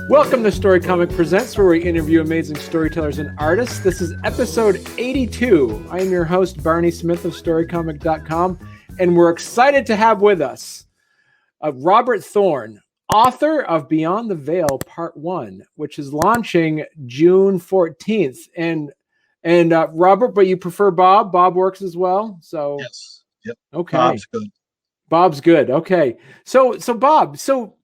Welcome to Storycomic Presents, where we interview amazing storytellers and artists. This is episode 82. I am your host, Barney Smith of Storycomic.com, and we're excited to have with us Robert Thorn, author of Beyond the Veil Part 1, which is launching June 14th. And Robert, but you prefer Bob? Bob works as well? So yes. Yep. Okay. Bob's good. Bob's good. Okay. So Bob, so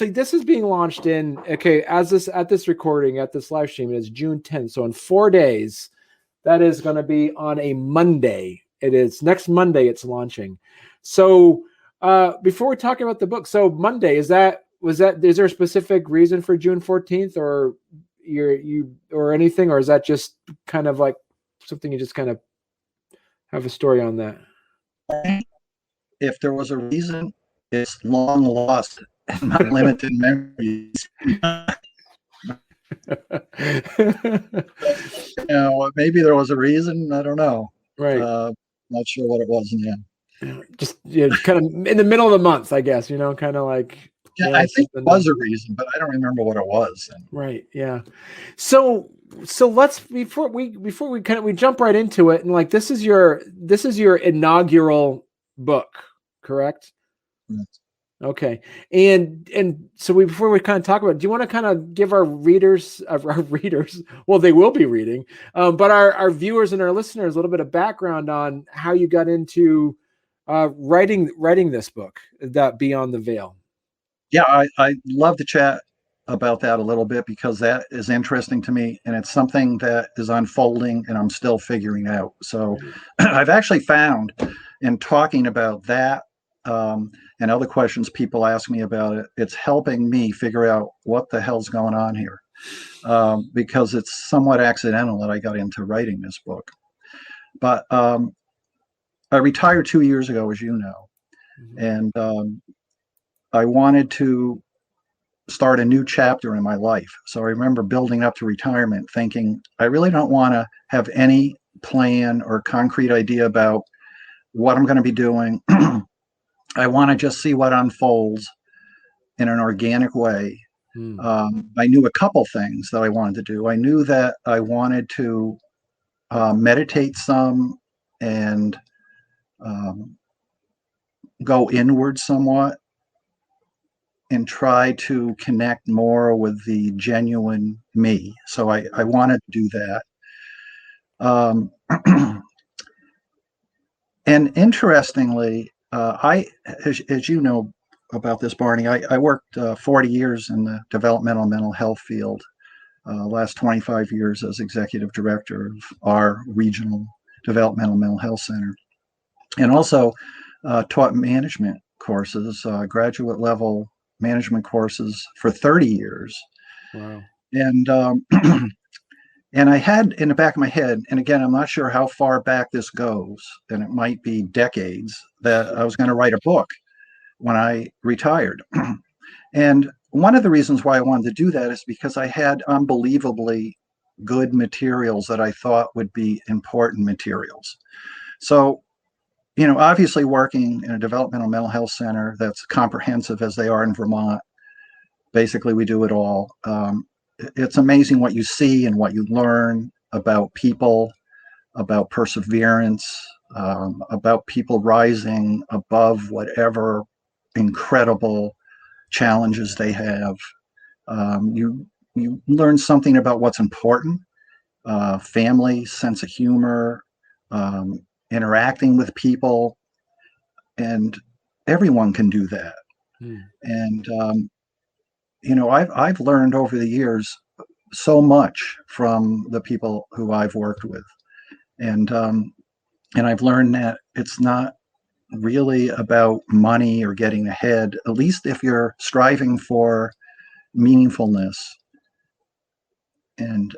this is being launched in, at this recording, at this live stream, it's June 10th. So in 4 days, that is going to be on a Monday. It is next Monday it's launching. So before we talk about the book, so Monday, is there a specific reason for June 14th or or anything, or is that just kind of like something you just kind of have a story on that? If there was a reason, it's long lost and my limited memories. Maybe there was a reason. I don't know. Right. Not sure what it was. Just kind of in the middle of the month, I guess. Kind of like. Yeah, I think there was a reason, but I don't remember what it was. Right. Yeah. So let's before we jump right into it, and like this is your inaugural book, correct? Yes. Okay. And so before we kind of talk about it, do you want to kind of give our readers, well, they will be reading, but our viewers and our listeners a little bit of background on how you got into writing this book, that Beyond the Veil? Yeah, I love to chat about that a little bit because that is interesting to me and it's something that is unfolding and I'm still figuring out. So I've actually found in talking about that and other questions people ask me about it, it's helping me figure out what the hell's going on here, because it's somewhat accidental that I got into writing this book. But I retired 2 years ago, as you know, and I wanted to start a new chapter in my life. So I remember building up to retirement thinking, I really don't want to have any plan or concrete idea about what I'm going to be doing. I want to just see what unfolds in an organic way. I knew a couple things that I wanted to do. I knew that I wanted to meditate some and go inward somewhat and try to connect more with the genuine me. So I wanted to do that. And interestingly, as you know about this, Barney, I worked 40 years in the developmental mental health field, last 25 years as executive director of our regional developmental mental health center, and also taught management courses, graduate level management courses for 30 years. Wow. And and I had in the back of my head, and again, I'm not sure how far back this goes, and it might be decades, that I was going to write a book when I retired. And one of the reasons why I wanted to do that is because I had unbelievably good materials that I thought would be important materials. So, obviously working in a developmental mental health center that's comprehensive as they are in Vermont, basically we do it all. It's amazing what you see and what you learn about people, about perseverance, about people rising above whatever incredible challenges they have. You learn something about what's important, family, sense of humor, interacting with people, and everyone can do that. And I've learned over the years so much from the people who I've worked with, and I've learned that it's not really about money or getting ahead, at least if you're striving for meaningfulness and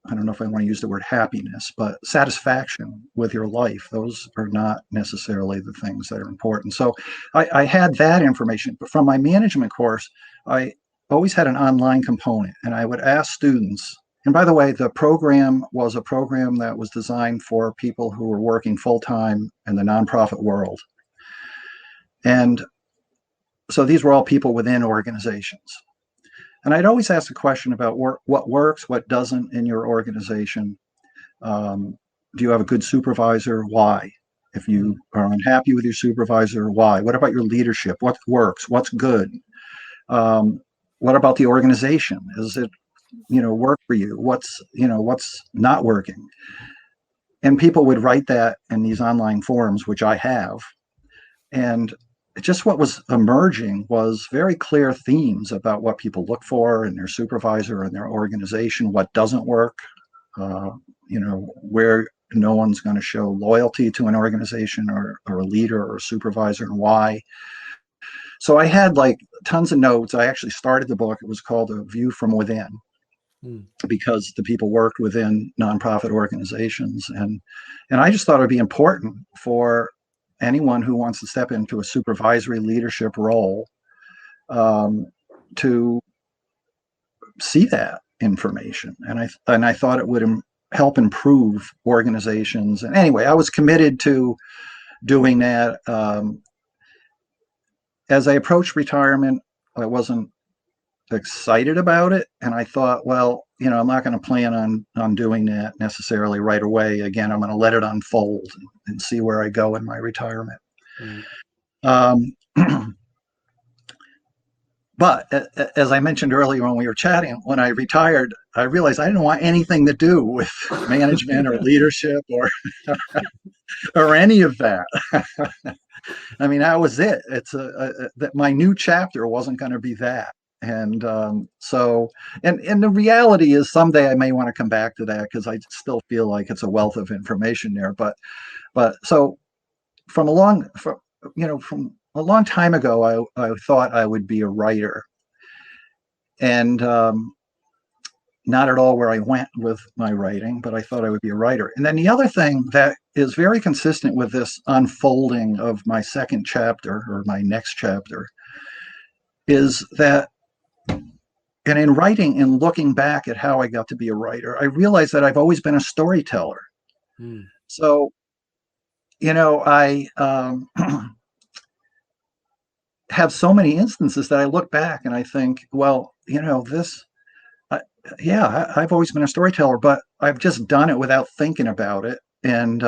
I don't know if I want to use the word happiness, but satisfaction with your life. Those are not necessarily the things that are important. So I had that information, but from my management course, I always had an online component, and I would ask students. And by the way, the program was a program that was designed for people who were working full time in the nonprofit world. And so these were all people within organizations. And I'd always ask a question about what works, what doesn't in your organization. Do you have a good supervisor? Why? If you are unhappy with your supervisor, why? What about your leadership? What works? What's good? What about the organization? Is it, work for you? What's not working? And people would write that in these online forums, which I have. And just what was emerging was very clear themes about what people look for in their supervisor and their organization, what doesn't work, where no one's going to show loyalty to an organization or a leader or a supervisor, and why. So I had like tons of notes. I actually started the book. It was called A View from Within, because the people worked within nonprofit organizations. And I just thought it would be important for anyone who wants to step into a supervisory leadership role to see that information. And I thought it would help improve organizations. And anyway, I was committed to doing that. As I approached retirement, I wasn't excited about it. And I thought, well, I'm not going to plan on doing that necessarily right away. Again, I'm going to let it unfold and see where I go in my retirement. But as I mentioned earlier when we were chatting, when I retired, I realized I didn't want anything to do with management or leadership or or any of that. I mean, that was it. It's that my new chapter wasn't going to be that. And so the reality is someday I may want to come back to that, because I still feel like it's a wealth of information there. But so from a long time ago, I thought I would be a writer, and not at all where I went with my writing, but I thought I would be a writer. And then the other thing that is very consistent with this unfolding of my second chapter, or my next chapter, is that, and in writing and looking back at how I got to be a writer, I realized that I've always been a storyteller. So, I have so many instances that I look back and I think, well, I've always been a storyteller, but I've just done it without thinking about it. And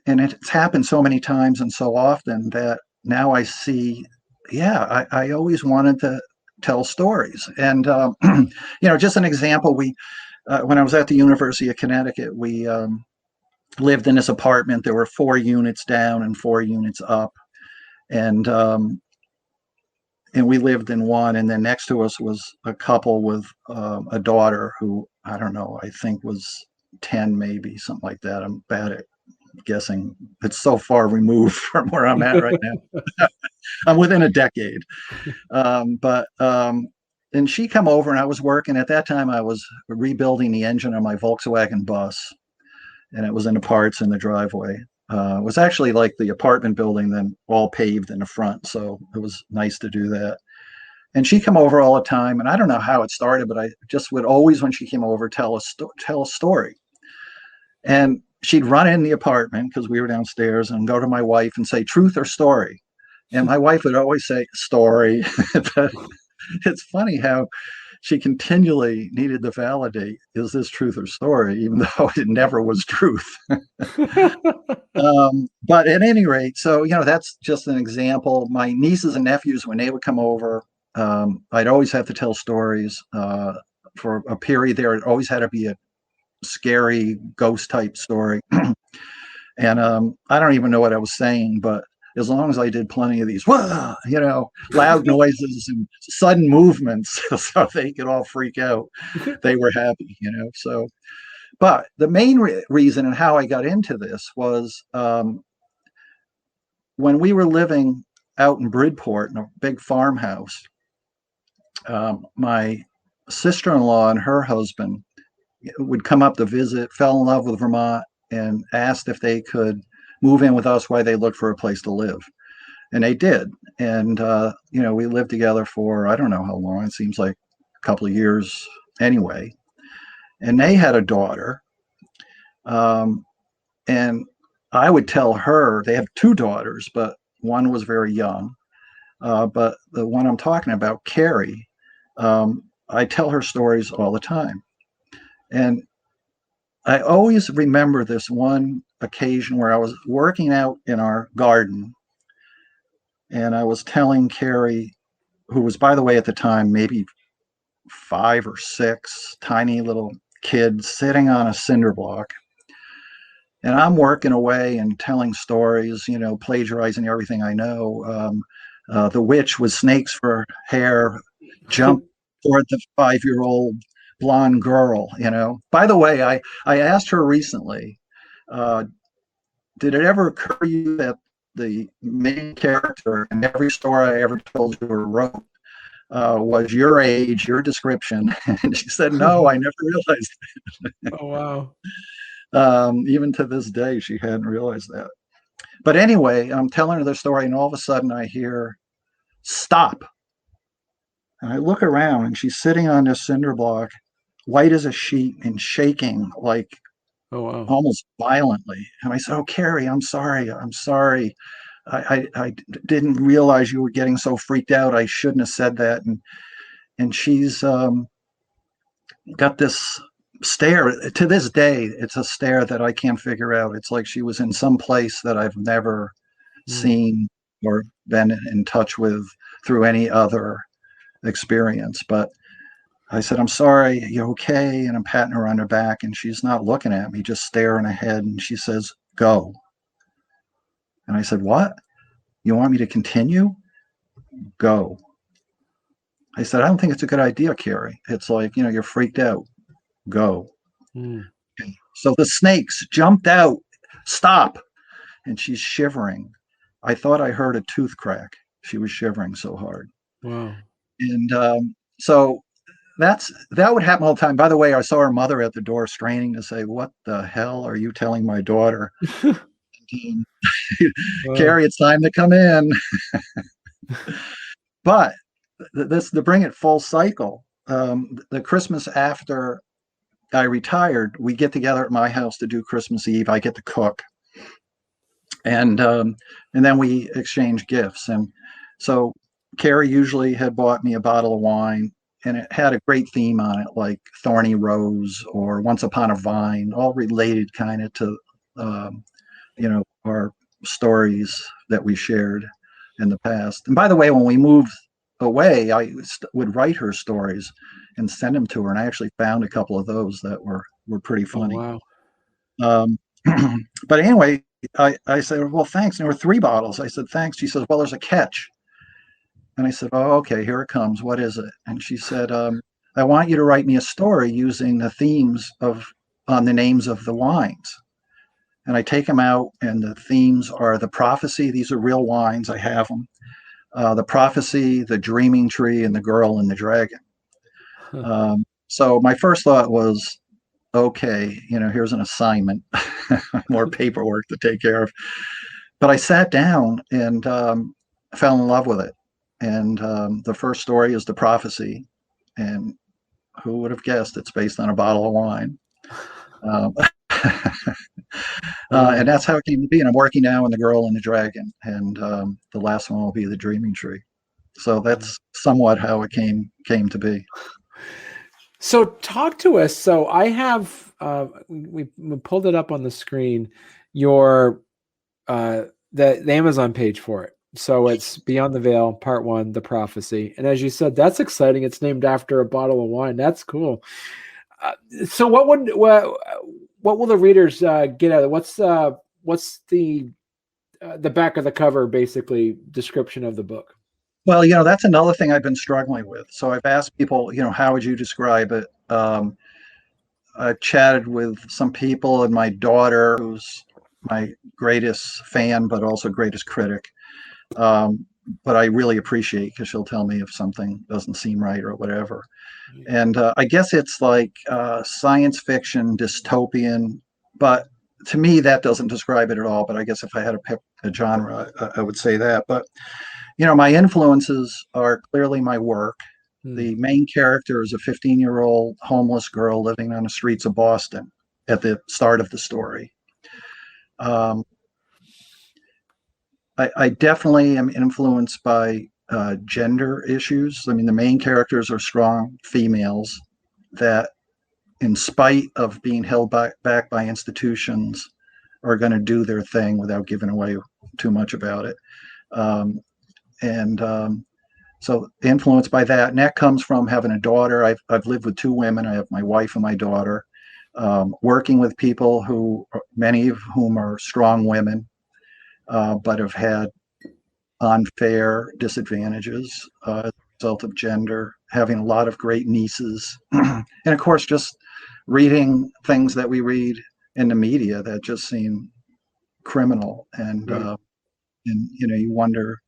it's happened so many times and so often that now I see, I always wanted to tell stories. And, just an example, when I was at the University of Connecticut, we lived in this apartment. There were 4 units down and 4 units up. And we lived in one, and then next to us was a couple with a daughter who, I don't know, I think was 10, maybe, something like that. I'm bad at guessing. It's so far removed from where I'm at right now. I'm within a decade. And she come over, and I was working. At that time, I was rebuilding the engine on my Volkswagen bus, and it was in the parts in the driveway. It was actually like the apartment building, then all paved in the front. So it was nice to do that. And she come over all the time. And I don't know how it started, but I just would always, when she came over, tell a story. And she'd run in the apartment, because we were downstairs, and go to my wife and say, truth or story? And my wife would always say, story. But it's funny how she continually needed to validate, is this truth or story, even though it never was truth. But at any rate, so, that's just an example. My nieces and nephews, when they would come over, I'd always have to tell stories. For a period there, it always had to be a scary ghost type story. And I don't even know what I was saying, but as long as I did plenty of these, loud noises and sudden movements, so they could all freak out, they were happy, So, but the main reason and how I got into this was when we were living out in Bridport in a big farmhouse. My sister-in-law and her husband would come up to visit, fell in love with Vermont, and asked if they could move in with us while they looked for a place to live. And they did. And, we lived together for, I don't know how long, it seems like a couple of years anyway. And they had a daughter. And I would tell her, they have two daughters, but one was very young. But the one I'm talking about, Carrie, I tell her stories all the time. And I always remember this one occasion where I was working out in our garden, and I was telling Carrie, who was, by the way, at the time, maybe 5 or 6, tiny little kids sitting on a cinder block. And I'm working away and telling stories, plagiarizing everything I know. The witch with snakes for hair jumped toward the 5-year-old blonde girl. By the way, I asked her recently, did it ever occur to you that the main character in every story I ever told you or wrote was your age, your description? And she said, no, I never realized that. Oh, wow. Even to this day, she hadn't realized that. But anyway, I'm telling her the story, and all of a sudden I hear, stop. And I look around, and she's sitting on this cinder block, white as a sheet and shaking like, oh, wow, almost violently. And I said, oh, Carrie, I'm sorry. I didn't realize you were getting so freaked out. I shouldn't have said that. And she's got this stare. To this day, it's a stare that I can't figure out. It's like she was in some place that I've never seen or been in touch with through any other experience. But I said, I'm sorry, you okay? And I'm patting her on her back, and she's not looking at me, just staring ahead. And she says, go. And I said, what? You want me to continue? Go. I said, I don't think it's a good idea, Carrie. It's like, you're freaked out. Go. So the snakes jumped out. Stop. And she's shivering. I thought I heard a tooth crack. She was shivering so hard. Wow. And so that would happen all the time. By the way, I saw her mother at the door straining to say, what the hell are you telling my daughter? Carrie, it's time to come in. But this, to bring it full cycle, the Christmas after I retired, we get together at my house to do Christmas Eve. I get to cook, and then we exchange gifts. And so Carrie usually had bought me a bottle of wine, and it had a great theme on it, like Thorny Rose or Once Upon a Vine, all related kind of to our stories that we shared in the past. And by the way, when we moved away, I would write her stories and send them to her, and I actually found a couple of those that were pretty funny. Oh, wow. But anyway, I said, well, thanks. And there were 3 bottles. I said, thanks. She says, well, there's a catch. And I said, oh, okay, here it comes. What is it? And she said, I want you to write me a story using the themes on the names of the wines. And I take them out, and the themes are the prophecy. These are real wines. I have them. The prophecy, the dreaming tree, and the girl and the dragon. So my first thought was, okay, here's an assignment, more paperwork to take care of. But I sat down and fell in love with it. And the first story is the prophecy. And who would have guessed it's based on a bottle of wine? And that's how it came to be. And I'm working now on the girl and the dragon. And the last one will be the dreaming tree. So that's somewhat how it came to be. So talk to us. So I have, we pulled it up on the screen, your, the Amazon page for it. So it's Beyond the Veil, Part 1, The Prophecy. And as you said, that's exciting. It's named after a bottle of wine. That's cool. So what will the readers get out of it? What's the back of the cover, basically, description of the book? Well, that's another thing I've been struggling with. So I've asked people, how would you describe it? I've chatted with some people, and my daughter, who's my greatest fan, but also greatest critic. But I really appreciate, because she'll tell me if something doesn't seem right or whatever. And I guess it's like science fiction, dystopian, but to me that doesn't describe it at all. But I guess if I had to genre. I would say that, but my influences are clearly my work. The main character is a 15-year-old homeless girl living on the streets of Boston at the start of the story. I definitely am influenced by gender issues. I mean, the main characters are strong females that, in spite of being held back by institutions, are going to do their thing without giving away too much about it. So influenced by that, and that comes from having a daughter. I've lived with two women. I have my wife and my daughter. Working with people who, many of whom are strong women, but have had unfair disadvantages as a result of gender, having a lot of great nieces, and of course, just reading things that we read in the media that just seem criminal, and you wonder,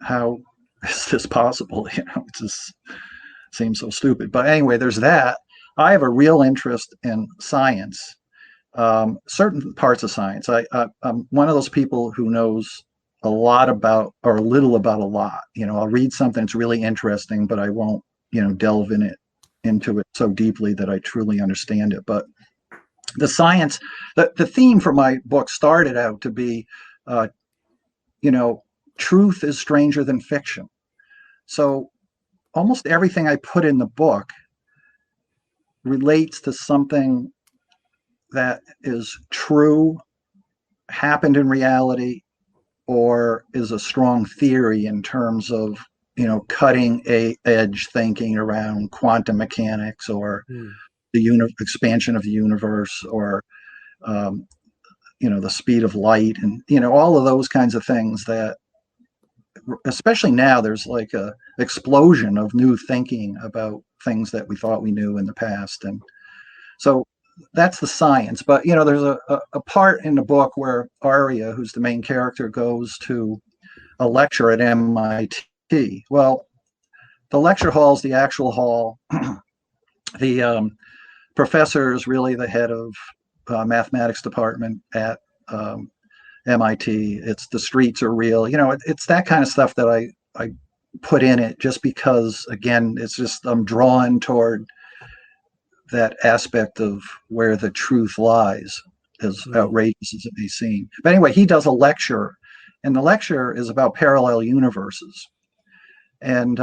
how is this possible? It just seems so stupid. But anyway, there's that. I have a real interest in science, certain parts of science. I'm one of those people who knows a lot about, or a little about a lot. I'll read something that's really interesting, but I won't, delve into it so deeply that I truly understand it. But the science, the theme for my book started out to be, truth is stranger than fiction. So almost everything I put in the book relates to something that is true, happened in reality, or is a strong theory in terms of, cutting edge thinking around quantum mechanics, or the expansion of the universe, or, the speed of light, and, all of those kinds of things that, especially now, there's like a explosion of new thinking about things that we thought we knew in the past. And so that's the science. But, there's a part in the book where Aria, who's the main character, goes to a lecture at MIT. Well, the lecture hall is the actual hall. The professor is really the head of mathematics department at MIT. It's the streets are real. It's that kind of stuff that I put in it just because, again, it's just, I'm drawn toward that aspect of where the truth lies, as outrageous as it may seem. But anyway, he does a lecture, and the lecture is about parallel universes. And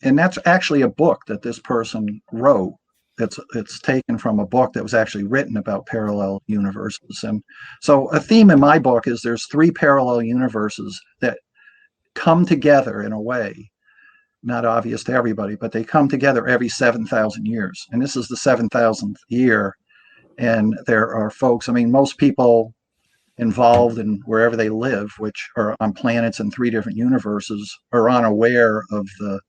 that's actually a book that this person wrote. It's taken from a book that was actually written about parallel universes. And so a theme in my book is there's 3 parallel universes that come together in a way, not obvious to everybody, but they come together every 7,000 years. And this is the 7,000th year. And there are folks, I mean, most people involved in wherever they live, which are on planets in 3 different universes, are unaware of the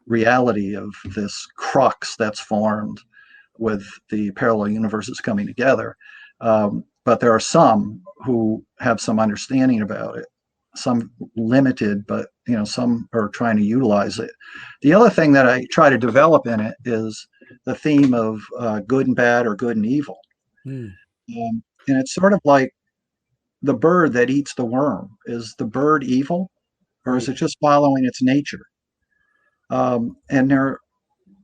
reality of this crux that's formed with the parallel universes coming together. But there are some who have some understanding about it, some limited, but some are trying to utilize it. The other thing that I try to develop in it is the theme of good and bad, or good and evil. And it's sort of like the bird that eats the worm. Is the bird evil, or is it just following its nature? And there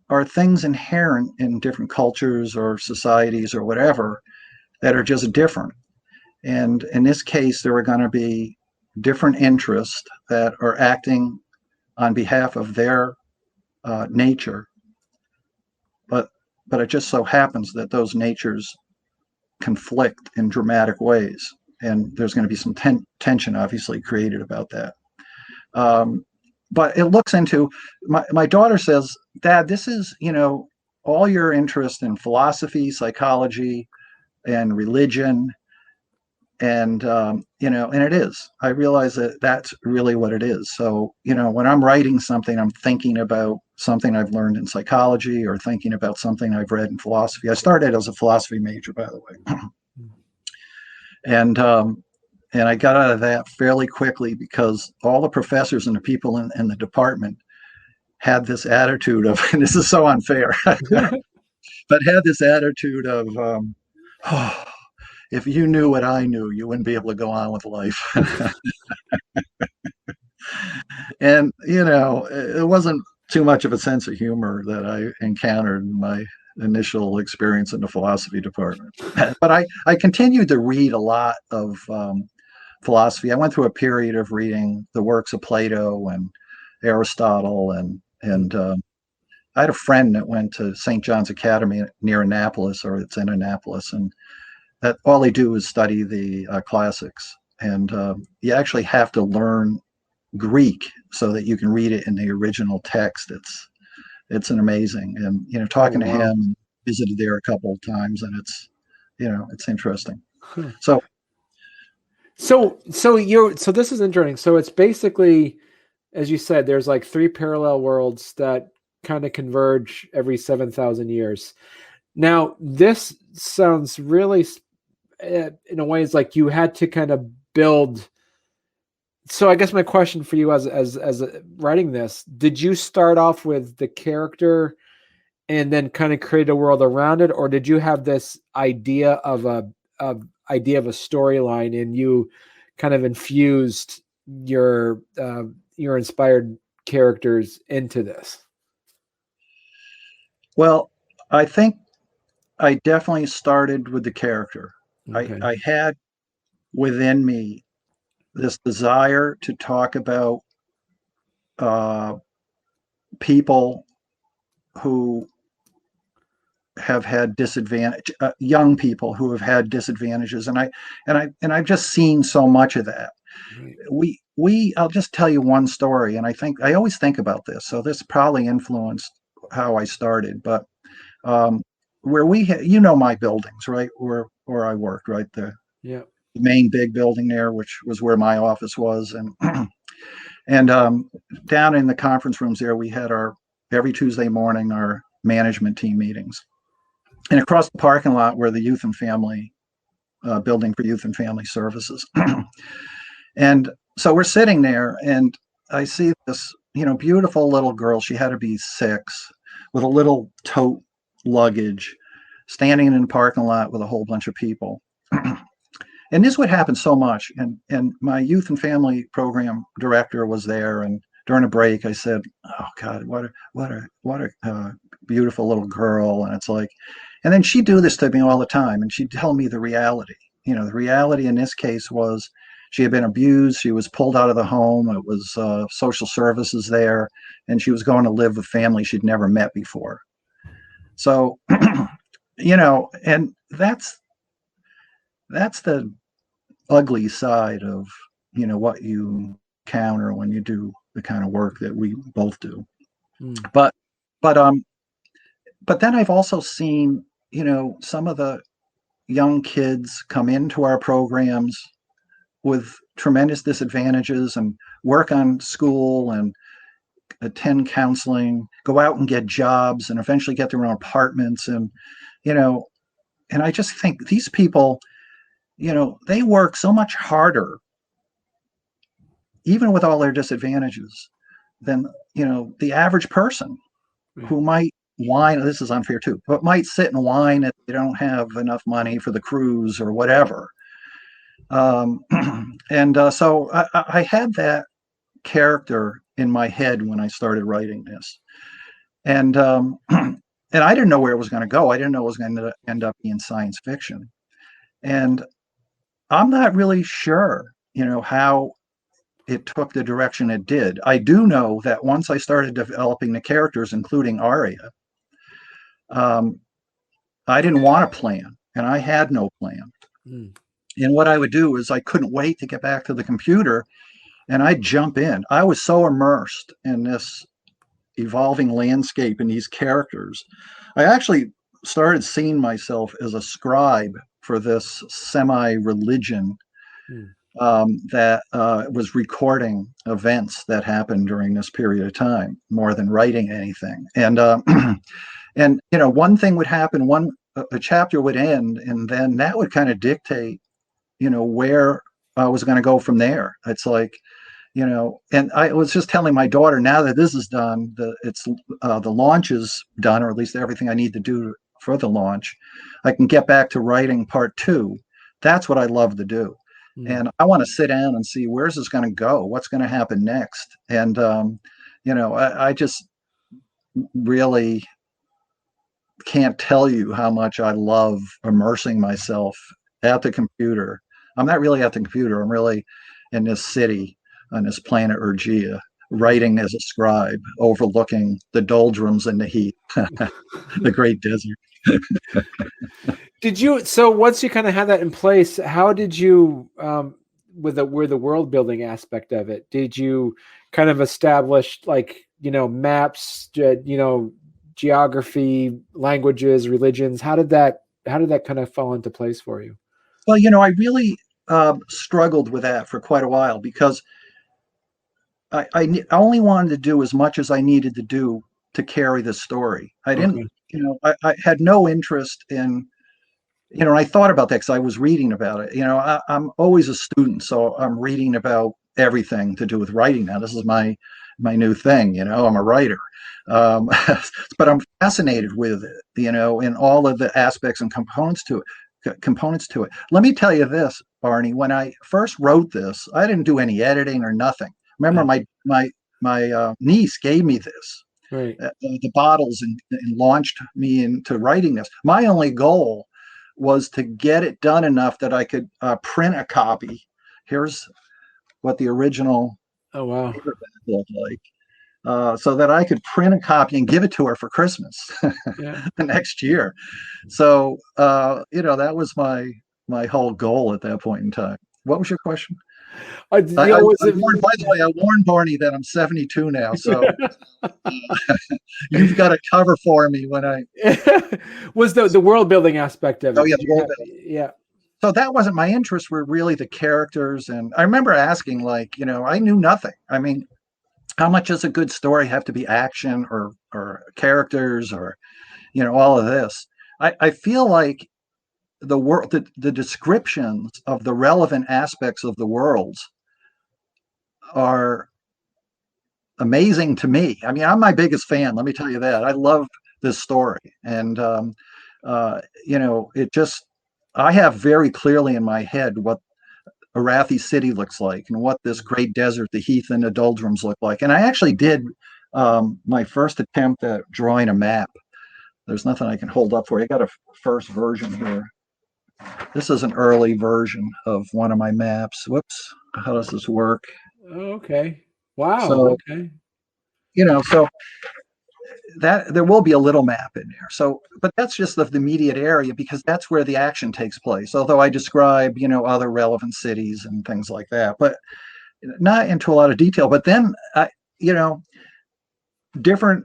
are things inherent in different cultures or societies or whatever that are just different. And in this case, there are going to be different interests that are acting on behalf of their nature. But it just so happens that those natures conflict in dramatic ways. And there's going to be some tension, obviously, created about that. But it looks into, my daughter says, Dad, this is, all your interest in philosophy, psychology, and religion. And, and it is. I realize that that's really what it is. So, when I'm writing something, I'm thinking about something I've learned in psychology, or thinking about something I've read in philosophy. I started as a philosophy major, by the way. And I got out of that fairly quickly because all the professors and the people in the department had this attitude of, and this is so unfair, but had this attitude of, if you knew what I knew, you wouldn't be able to go on with life. And, it wasn't too much of a sense of humor that I encountered in my initial experience in the philosophy department. But I continued to read a lot of philosophy. I went through a period of reading the works of Plato and Aristotle, and I had a friend that went to St. John's Academy near Annapolis, or it's in Annapolis, and that all they do is study the classics. And you actually have to learn Greek so that you can read it in the original text. It's an amazing, and talking to him, visited there a couple of times, and it's interesting. So this is interesting. So it's basically, as you said, there's like 3 parallel worlds that kind of converge every 7,000 years. Now, this sounds really, in a way, it's like you had to kind of build. So I guess my question for you as writing this, did you start off with the character and then kind of create a world around it, or did you have this idea of a storyline and you kind of infused your inspired characters into this? Well, I think I definitely started with the character. Okay. I had within me this desire to talk about people who have had disadvantage, young people who have had disadvantages, and I've just seen so much of that. Right. I'll just tell you one story, and I always think about this, so this probably influenced how I started. But where we had, my buildings, right, where I worked, right there, yeah, the main big building there, which was where my office was, and down in the conference rooms there, we had every Tuesday morning our management team meetings. And across the parking lot were the youth and family building for youth and family services. And so we're sitting there, and I see this, beautiful little girl. She had to be 6, with a little tote luggage, standing in the parking lot with a whole bunch of people. And this would happen so much. And my youth and family program director was there, and during a break, I said, "Oh God, what a beautiful little girl." And it's like, and then she'd do this to me all the time, and she'd tell me the reality. The reality in this case was she had been abused. She was pulled out of the home. It was social services there, and she was going to live with family she'd never met before. So, and that's the ugly side of, what you encounter when you do the kind of work that we both do. But then I've also seen, some of the young kids come into our programs with tremendous disadvantages and work on school and attend counseling, go out and get jobs and eventually get their own apartments. And I just think these people, they work so much harder, even with all their disadvantages, than, the average person who might whine. This is unfair too, but might sit and whine if they don't have enough money for the cruise or whatever. So I had that character in my head when I started writing this. And I didn't know where it was going to go. I didn't know it was going to end up being science fiction. And I'm not really sure, how it took the direction it did. I do know that once I started developing the characters, including Aria, I didn't want a plan, and I had no plan. And what I would do is I couldn't wait to get back to the computer, and I'd jump in. I was so immersed in this evolving landscape and these characters. I actually started seeing myself as a scribe for this semi-religion that was recording events that happened during this period of time more than writing anything. And and one thing would happen, a chapter would end, and then that would kind of dictate where I was going to go from there. It's like, and I was just telling my daughter, now that this is done, the launch is done, or at least everything I need to do for the launch, I can get back to writing part 2. That's what I love to do. Mm. And I want to sit down and see where's this going to go, what's going to happen next. And I just really can't tell you how much I love immersing myself at the computer. I'm not really at the computer. I'm really in this city on this planet Urgia, writing as a scribe, overlooking the doldrums and the heat, the great desert. Did you, so once you kind of had that in place, how did you, with the world building aspect of it, did you kind of establish like, maps, geography, languages, religions? How did that kind of fall into place for you? Well, I really struggled with that for quite a while because I only wanted to do as much as I needed to do to carry the story. I didn't, Okay. I had no interest in, I thought about that because I was reading about it. I'm always a student, so I'm reading about everything to do with writing now. This is my new thing. I'm a writer, um, but I'm fascinated with it. In all of the aspects and components to it. Let me tell you this, Barney. When I first wrote this, I didn't do any editing or nothing. Remember, my niece gave me this, Right. the bottles, and launched me into writing this. My only goal was to get it done enough that I could print a copy. Here's what the original Oh, wow. paperback looked like, so that I could print a copy and give it to her for Christmas Yeah. the next year. So that was my whole goal at that point in time. What was your question? By the way, I warned Barney that I'm 72 now, so you've got a cover for me when I. Was the world building aspect of it? Oh yeah, Yeah. So that wasn't my interest. Were really the characters, and I remember asking, like, I knew nothing. I mean, how much does a good story have to be action or characters or all of this? I feel like the descriptions of the relevant aspects of the worlds are amazing to me. I mean, I'm my biggest fan. Let me tell you that. I love this story, and it just. I have very clearly in my head what Arathi City looks like and what this great desert, the heath and the doldrums look like. And I actually did my first attempt at drawing a map. There's nothing I can hold up for you. I got a first version here. This is an early version of one of my maps. Whoops. How does this work? Okay. Wow. So, Okay. so that there will be a little map in there. So, but that's just the immediate area because that's where the action takes place. Although I describe, other relevant cities and things like that, but not into a lot of detail. But then, different.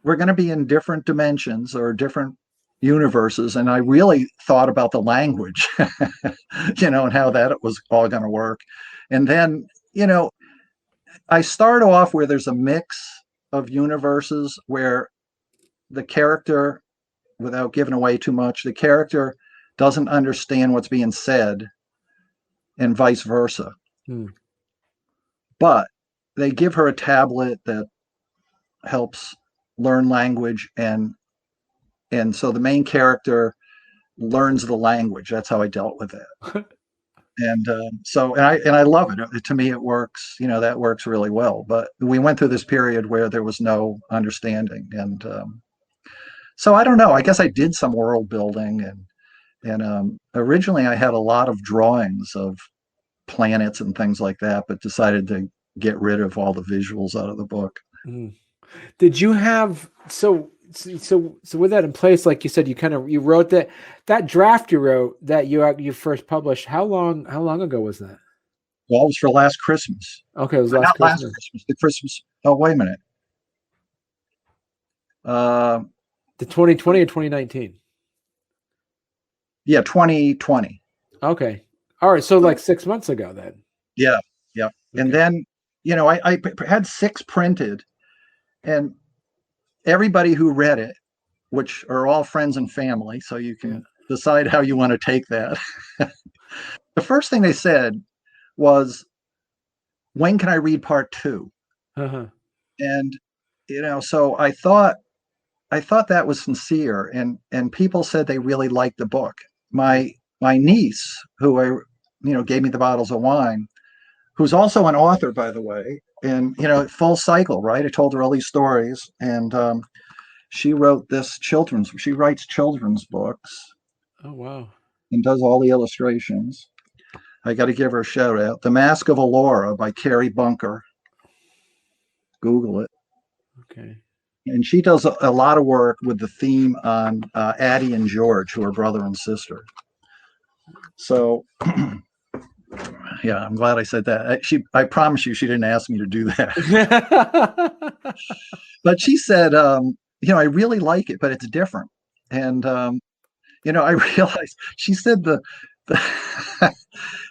We're going to be in different dimensions or different universes, and I really thought about the language, and how that was all going to work. And then, I start off where there's a mix of universes where the character, without giving away too much, the character doesn't understand what's being said and vice versa. Hmm. But they give her a tablet that helps learn language, and so the main character learns the language. That's how I dealt with it. And I love it. To me, it works. That works really well. But we went through this period where there was no understanding, and so I don't know. I guess I did some world building, and originally I had a lot of drawings of planets and things like that, but decided to get rid of all the visuals out of the book. Mm. Did you have so with that in place, like you said, you wrote that draft you wrote that you first published? How long ago was that? Well, it was for last Christmas. Okay, it was Not last last Christmas. Christmas. The Christmas. Oh, wait a minute. The 2020 or 2019? Yeah, 2020. Okay. All right. So like 6 months ago then. Yeah, yeah. Okay. And then, I had 6 printed, and everybody who read it, which are all friends and family, so you can decide how you want to take that. The first thing they said was, "When can I read part 2?" Uh-huh. And so I thought that was sincere, and people said they really liked the book. My my niece, who gave me the bottles of wine, who's also an author, by the way, and full cycle, right? I told her all these stories, and she writes children's books Oh, wow. and does all the illustrations. I got to give her a shout out. The Mask of Allura by Carrie Bunker. Google it. Okay. And she does a lot of work with the theme on Addie and George, who are brother and sister. So, yeah, I'm glad I said that. I promise you, she didn't ask me to do that. But she said, I really like it, but it's different. And, I realized she said the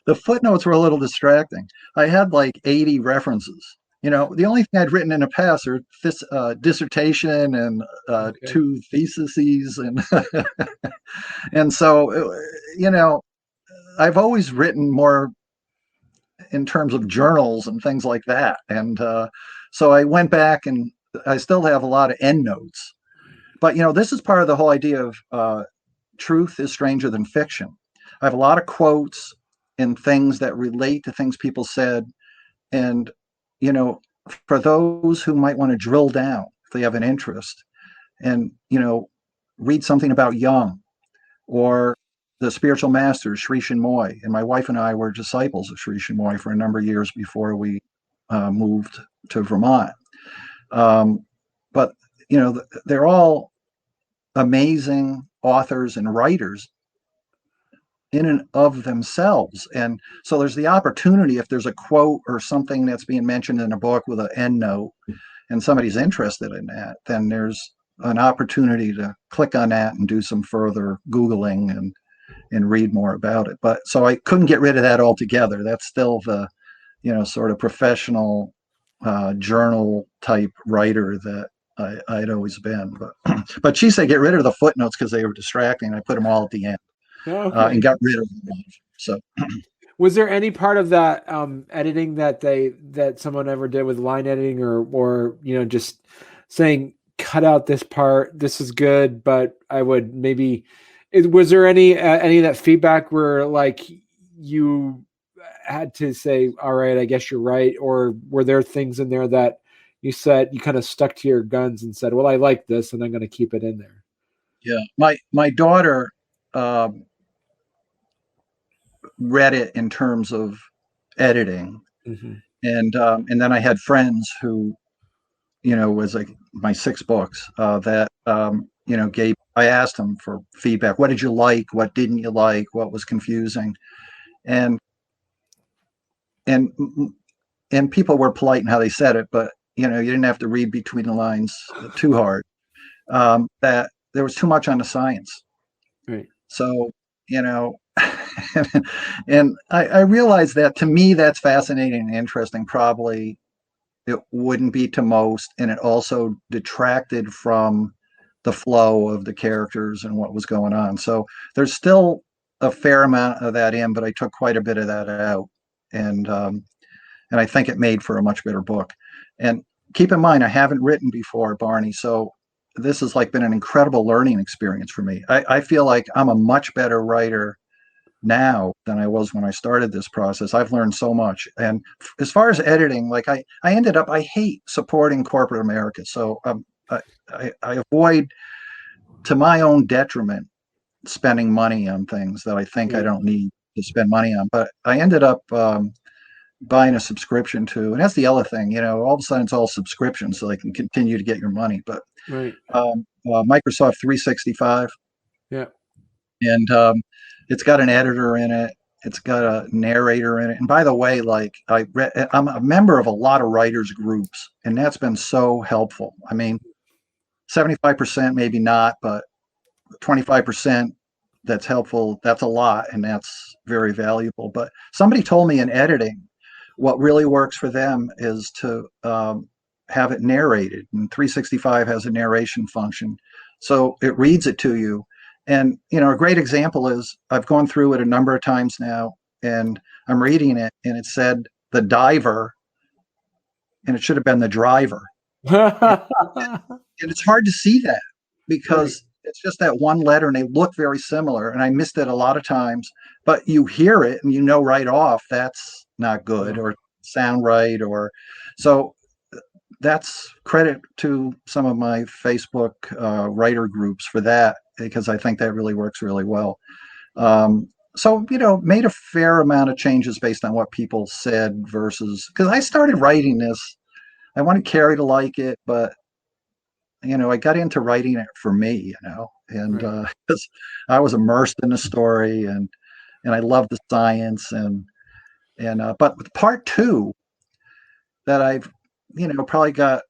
the footnotes were a little distracting. I had like 80 references. The only thing I'd written in the past are this dissertation and Okay. 2 theses, and and so I've always written more in terms of journals and things like that, and so I went back and I still have a lot of endnotes. But this is part of the whole idea of truth is stranger than fiction. I have a lot of quotes and things that relate to things people said, and for those who might want to drill down, if they have an interest, and read something about Jung or the spiritual master Sri Chinmoy. And my wife and I were disciples of Sri Chinmoy for a number of years before we moved to Vermont. But they're all amazing authors and writers in and of themselves. And so there's the opportunity, if there's a quote or something that's being mentioned in a book with an end note and somebody's interested in that, then there's an opportunity to click on that and do some further Googling and read more about it. But so I couldn't get rid of that altogether. That's still the, sort of professional journal type writer that I'd always been. But she said, get rid of the footnotes because they were distracting. I put them all at the end. Okay. And got rid of them. So, was there any part of that editing that someone ever did with line editing, or just saying cut out this part, this is good, but I would maybe? Was there any of that feedback where like you had to say, all right, I guess you're right, or were there things in there that you said you kind of stuck to your guns and said, well, I like this and I'm going to keep it in there? Yeah, my daughter read it in terms of editing, Mm-hmm. and then I had friends who, was like my 6 books that gave. I asked them for feedback. What did you like? What didn't you like? What was confusing? And and and people were polite in how they said it, but you didn't have to read between the lines too hard. That there was too much on the science. Right. So and I realized that, to me, that's fascinating and interesting. Probably it wouldn't be to most, and it also detracted from the flow of the characters and what was going on. So there's still a fair amount of that in, but I took quite a bit of that out, and I think it made for a much better book. And keep in mind, I haven't written before, Barney, so this has like been an incredible learning experience for me. I feel like I'm a much better writer now than I was when I started this process. I've learned so much. And as far as editing, like I hate supporting corporate America. So I avoid, to my own detriment, spending money on things that I think I don't need to spend money on. But I ended up buying a subscription to, and that's the other thing, all of a sudden it's all subscriptions so they can continue to get your money. But Right. Microsoft 365. Yeah. And it's got an editor in it. It's got a narrator in it. And by the way, like I'm a member of a lot of writers groups, and that's been so helpful. I mean, 75% maybe not, but 25% that's helpful. That's a lot, and that's very valuable. But somebody told me in editing, what really works for them is to have it narrated. And 365 has a narration function, so it reads it to you. And a great example is, I've gone through it a number of times now, and I'm reading it, and it said the diver, and it should have been the driver. And it's hard to see that because It's just that one letter, and they look very similar. And I missed it a lot of times. But you hear it, and you know right off that's not good Oh, or sound right, or so. That's credit to some of my Facebook writer groups for that, because I think that really works really well. So, made a fair amount of changes based on what people said versus because I started writing this. I wanted Carrie to like it, but I got into writing it for me, and right. 'cause I was immersed in the story, and I love the science, and but with part two that I've probably got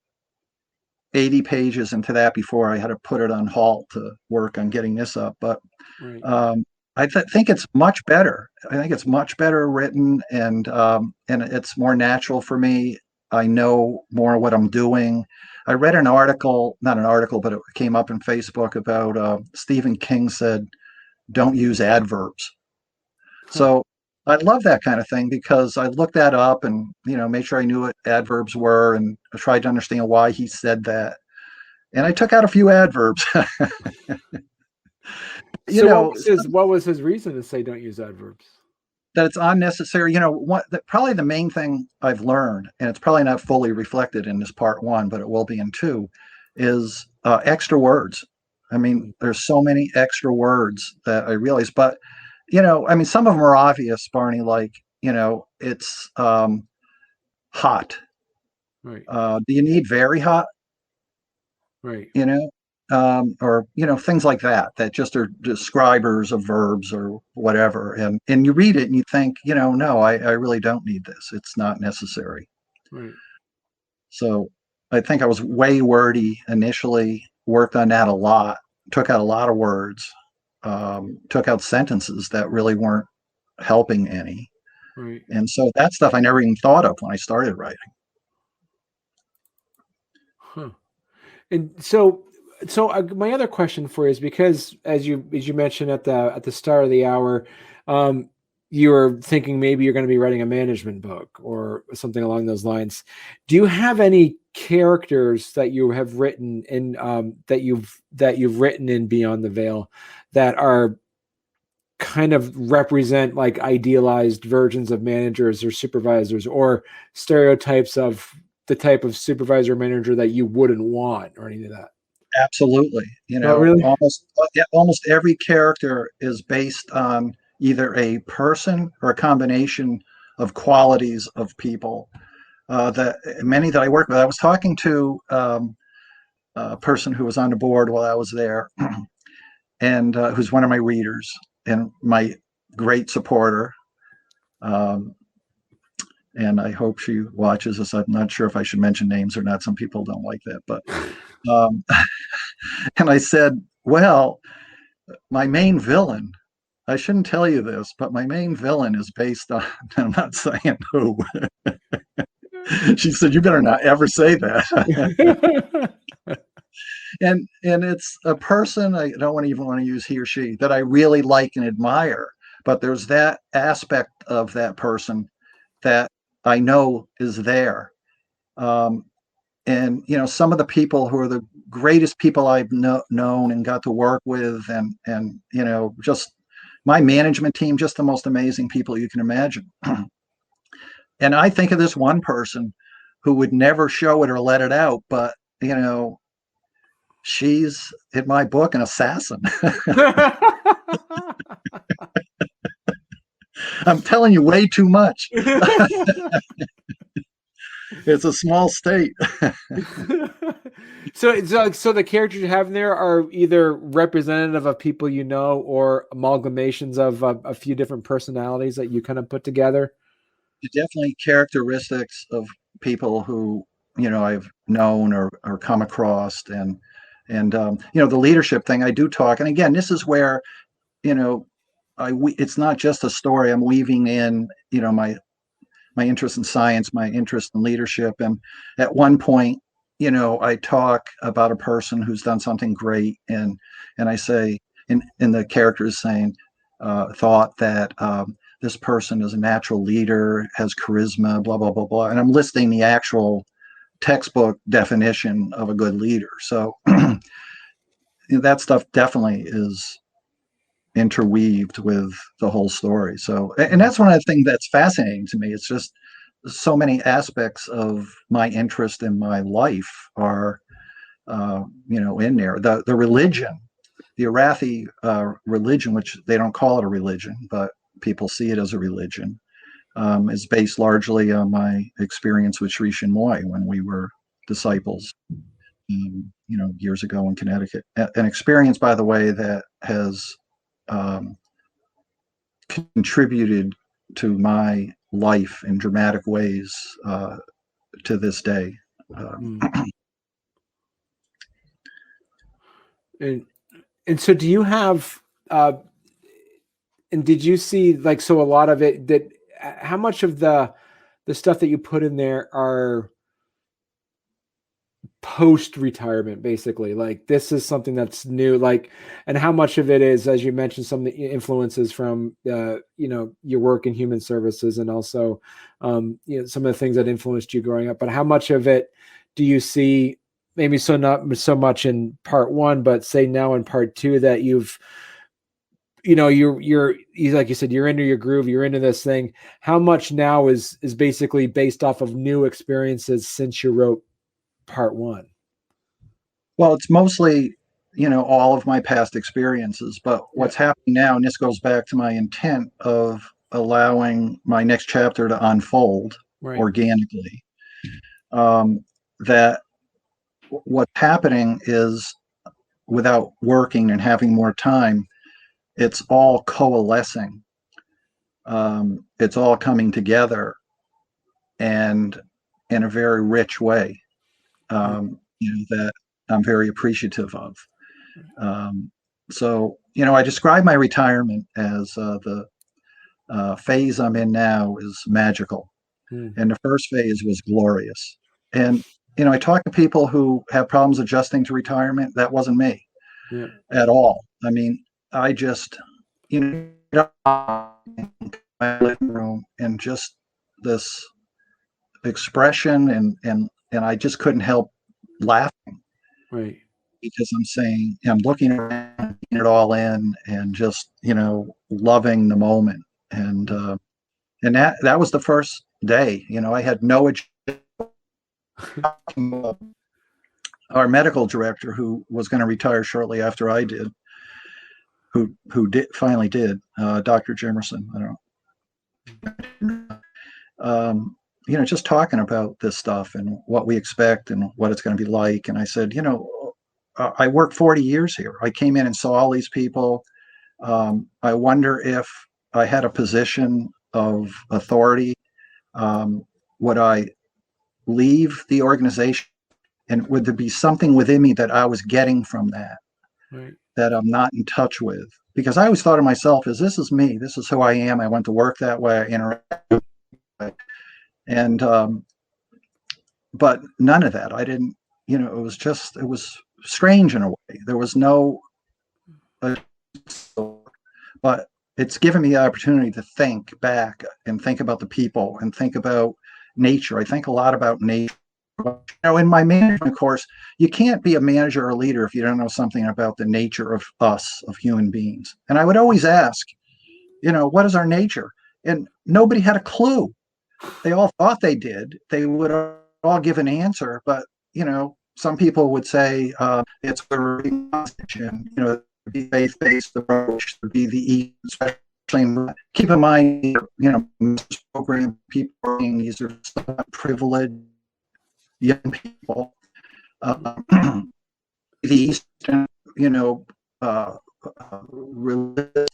80 pages into that before I had to put it on halt to work on getting this up. But Right. think it's much better. I think it's much better written, and it's more natural for me. I know more what I'm doing. I read an article, not an article, but it came up in Facebook about Stephen King said, "Don't use adverbs." Huh. So I love that kind of thing because I looked that up and made sure I knew what adverbs were, and I tried to understand why he said that. And I took out a few adverbs. you So know, what was his reason to say don't use adverbs? that it's unnecessary. Probably the main thing I've learned, and it's probably not fully reflected in this part one, but it will be in two, is extra words. I mean, Mm, there's so many extra words that I realize, but some of them are obvious, Barney. Like, it's hot. right. Do you need very hot? Right. You know, or things like that that just are describers of verbs or whatever, and you read it and you think, no, I really don't need this. It's not necessary. Right. So I think I was way wordy initially, worked on that a lot, took out a lot of words, took out sentences that really weren't helping any. Right. And so that stuff I never even thought of when I started writing. Huh. And so my other question for you is because as you mentioned at the start of the hour, um, you were thinking maybe you're going to be writing a management book or something along those lines. Do you have any characters that you have written in that you've written in Beyond the Veil that are kind of represent like idealized versions of managers or supervisors or stereotypes of the type of supervisor manager that you wouldn't want or any of that? Absolutely. Oh, really? Almost every character is based on either a person or a combination of qualities of people. That many that I work with. I was talking to a person who was on the board while I was there, and who's one of my readers and my great supporter. Um, and I hope she watches this. I'm not sure if I should mention names or not. Some people don't like that, but um, and I said, well, my main villain, I shouldn't tell you this, but my main villain is based on, I'm not saying who. She said, you better not ever say that. And it's a person, I don't even want to use he or she, that I really like and admire. But there's that aspect of that person that I know is there. Um, and some of the people who are the greatest people I've known and got to work with, and just my management team, just the most amazing people you can imagine. And I think of this one person who would never show it or let it out, but she's in my book an assassin. I'm telling you way too much. It's a small state. So the characters you have in there are either representative of people you know or amalgamations of a few different personalities that you kind of put together. Definitely characteristics of people who I've known or come across, and the leadership thing I do talk. And again, this is where you know it's not just a story. I'm weaving in my interest in science, my interest in leadership, and at one point, I talk about a person who's done something great, and I say, in the character is saying, thought that this person is a natural leader, has charisma, blah blah blah blah, and I'm listing the actual textbook definition of a good leader. So that stuff definitely is interweaved with the whole story. So, and that's one of the things that's fascinating to me. It's just so many aspects of my interest in my life are, in there. The religion, the Arathi religion, which they don't call it a religion, but people see it as a religion, is based largely on my experience with Sri Chinmoy when we were disciples, years ago in Connecticut. An experience, by the way, that has contributed to my life in dramatic ways to this day. And so do you have and did you see, like, so a lot of it, that how much of the stuff that you put in there are post retirement, basically, like this is something that's new, like, and how much of it is, as you mentioned, some of the influences from your work in human services, and also some of the things that influenced you growing up, but how much of it do you see, maybe so not so much in part one, but say now in part two, that you've you're like you said, you're into your groove, you're into this thing. How much now is basically based off of new experiences since you wrote part one? Well, it's mostly, all of my past experiences, but what's happening now, and this goes back to my intent of allowing my next chapter to unfold organically, that what's happening is, without working and having more time, it's all coalescing. It's all coming together, and in a very rich way, that I'm very appreciative of. So, I describe my retirement as the phase I'm in now is magical. And the first phase was glorious. And, I talk to people who have problems adjusting to retirement. That wasn't me at all. I mean, I just, my living room, and just this expression, and I just couldn't help laughing. Right. Because I'm looking around, taking it all in, and just, loving the moment. And that was the first day. I had no our medical director, who was going to retire shortly after I did, who finally did, Dr. Jimerson. I don't know. Just talking about this stuff and what we expect and what it's going to be like. And I said, I worked 40 years here. I came in and saw all these people. I wonder if I had a position of authority, would I leave the organization, and would there be something within me that I was getting from that, that I'm not in touch with? Because I always thought of myself as, this is me. This is who I am. I went to work that way. I interact. And, but none of that. I didn't, it was strange in a way. There was no, but it's given me the opportunity to think back and think about the people and think about nature. I think a lot about nature. In my management course, you can't be a manager or a leader if you don't know something about the nature of us, of human beings. And I would always ask, what is our nature? And nobody had a clue. They all thought they did. They would all give an answer, but, some people would say it's the message, and, be faith-based approach, to be the especially keep in mind, program people working, these are privileged young people, the Eastern, religious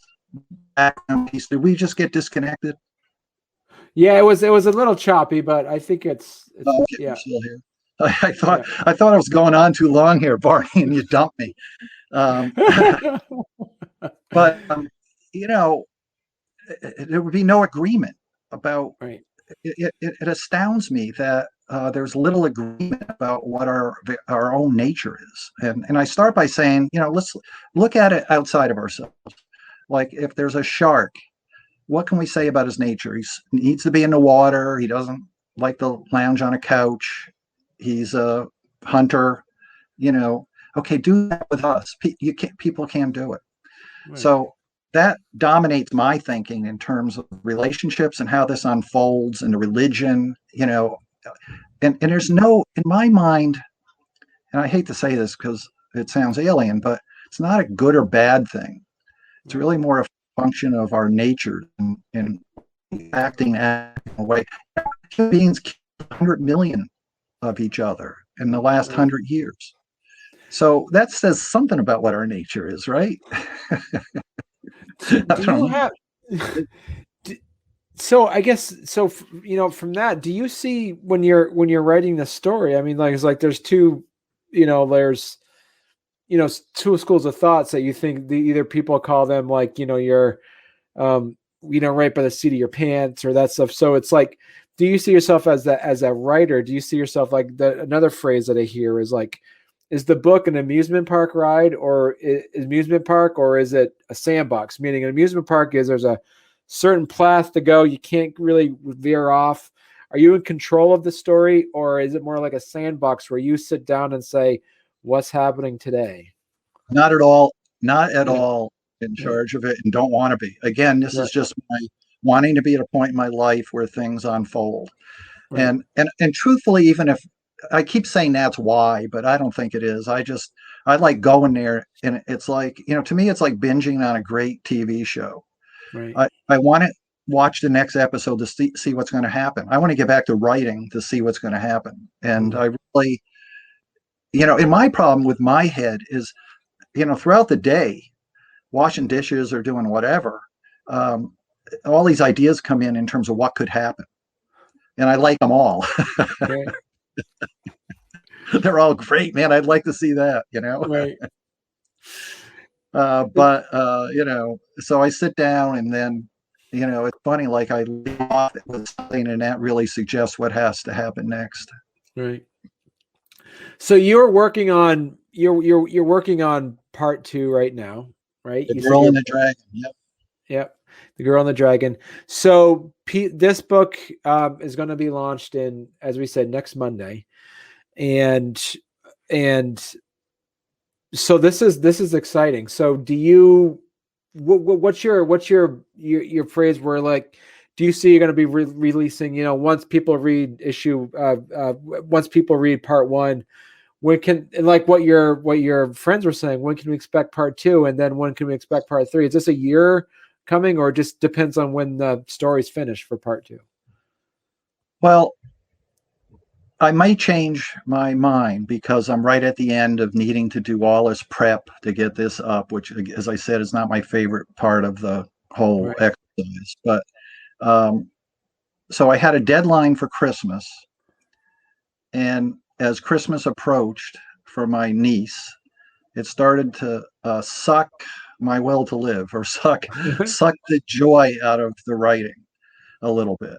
background piece. Did we just get disconnected? Yeah, it was a little choppy, but I think it's okay, yeah. Still here. I thought I was going on too long here, Barney, and you dumped me. But there would be no agreement about. Right. It astounds me that there's little agreement about what our own nature is, and I start by saying, let's look at it outside of ourselves. Like, if there's a shark, what can we say about his nature? He needs to be in the water. He doesn't like to lounge on a couch. He's a hunter. okay, do that with us. People can do it. Right. So that dominates my thinking in terms of relationships and how this unfolds and the religion, and there's no, in my mind, and I hate to say this because it sounds alien, but it's not a good or bad thing. It's really more a function of our nature and acting in a way. Human beings killed 100 million of each other in the last 100 years. So that says something about what our nature is, right? So do you have so I guess so from that, do you see when you're writing the story, I mean, like it's like there's two, there's two schools of thoughts that you think either people call them like, you're right by the seat of your pants or that stuff. So it's like, do you see yourself as a writer? Do you see yourself like another phrase that I hear is like, is the book an amusement park ride or amusement park, or is it a sandbox? Meaning an amusement park is there's a certain path to go. You can't really veer off. Are you in control of the story, or is it more like a sandbox where you sit down and say, what's happening today? Not at all. Not at all in charge of it, and don't want to be. Again, this is just my wanting to be at a point in my life where things unfold. Right. And truthfully, even if I keep saying that's why, but I don't think it is. I like going there, and it's like, to me, it's like binging on a great TV show. Right. I want to watch the next episode to see what's going to happen. I want to get back to writing to see what's going to happen. And I really, and my problem with my head is, throughout the day, washing dishes or doing whatever, all these ideas come in terms of what could happen. And I like them all. Right. They're all great, man. I'd like to see that, Right. So I sit down and then, it's funny, like I leave off with something and that really suggests what has to happen next. Right. So you're working on you're working on part 2 right now, right? The Girl and the Dragon. Yep. Yep. The Girl and the Dragon. So this book is going to be launched in, as we said, next Monday, and so this is exciting. So do you? What's your phrase where like? Do you see you're going to be releasing? Once people read once people read part 1, when can, and like what your friends were saying, when can we expect part 2, and then when can we expect part 3? Is this a year coming, or just depends on when the story's finished for part 2? Well, I might change my mind because I'm right at the end of needing to do all this prep to get this up, which, as I said, is not my favorite part of the whole exercise. But so I had a deadline for Christmas, and as Christmas approached for my niece, it started to suck my will to live, or suck the joy out of the writing a little bit.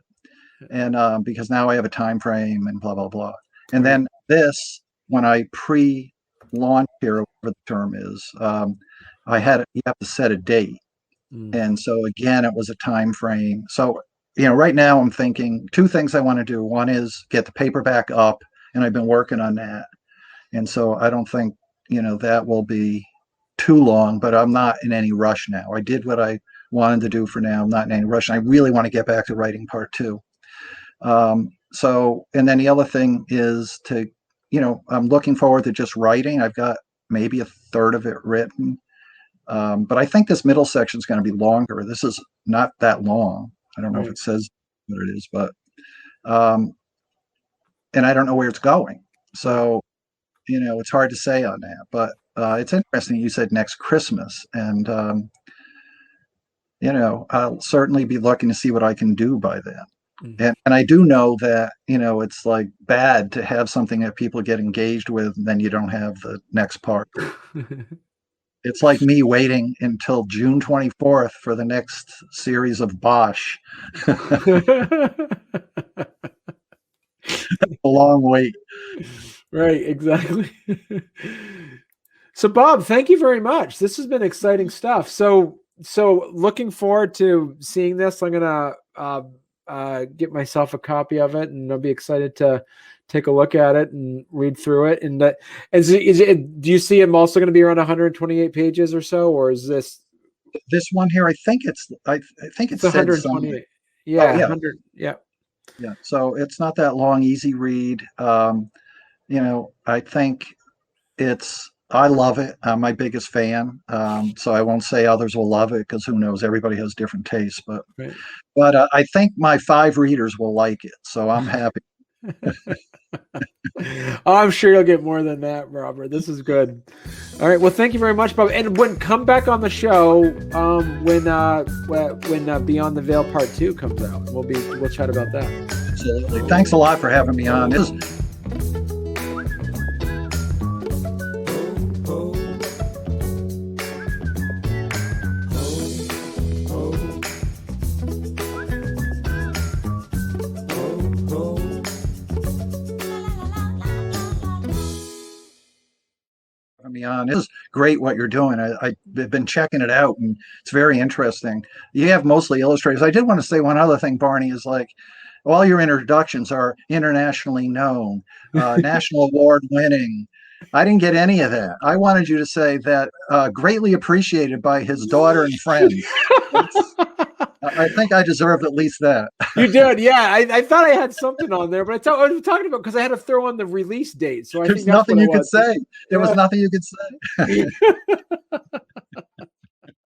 And because now I have a time frame and blah, blah, blah. And then this, when I pre-launch here, whatever the term is, you have to set a date. And so again, it was a time frame. So, right now I'm thinking 2 things I want to do. One is get the paperback up, and I've been working on that. And so I don't think, that will be too long, but I'm not in any rush now. I did what I wanted to do for now. I'm not in any rush. And I really want to get back to writing part 2. And then the other thing is to, I'm looking forward to just writing. I've got maybe a third of it written. But I think this middle section is going to be longer. This is not that long. I don't know if it says what it is, but, and I don't know where it's going. So, it's hard to say on that, but, it's interesting. You said next Christmas, and, I'll certainly be looking to see what I can do by then. And I do know that, it's like bad to have something that people get engaged with, and then you don't have the next part. It's like me waiting until June 24th for the next series of Bosch. A long wait. Right, exactly. So Bob, thank you very much. This has been exciting stuff. So looking forward to seeing this. I'm going to get myself a copy of it, and I'll be excited to take a look at it and read through it. And that is it, do you see him also going to be around 128 pages or so, or is this one here? I think it said 128? something. Yeah, Oh, yeah. 100. Yeah. Yeah. So it's not that long, easy read. I think I love it. I'm my biggest fan. So I won't say others will love it, because who knows? Everybody has different tastes. But Right. I think my 5 readers will like it. So I'm happy. I'm sure you'll get more than that, Robert. This is good. All right. Well, thank you very much, Bob. And come back on the show when Beyond the Veil Part 2 comes out. We'll chat about that. Absolutely. Thanks a lot for having me on. This is great what you're doing. I've been checking it out, and it's very interesting. You have mostly illustrators. I did want to say one other thing, Barney, is like all your introductions are internationally known, national award winning. I didn't get any of that. I wanted you to say that greatly appreciated by his daughter and friends. I think I deserved at least that. You did, yeah. I thought I had something on there, but I was talking about because I had to throw on the release date. So There's nothing you could say. There was nothing you could say.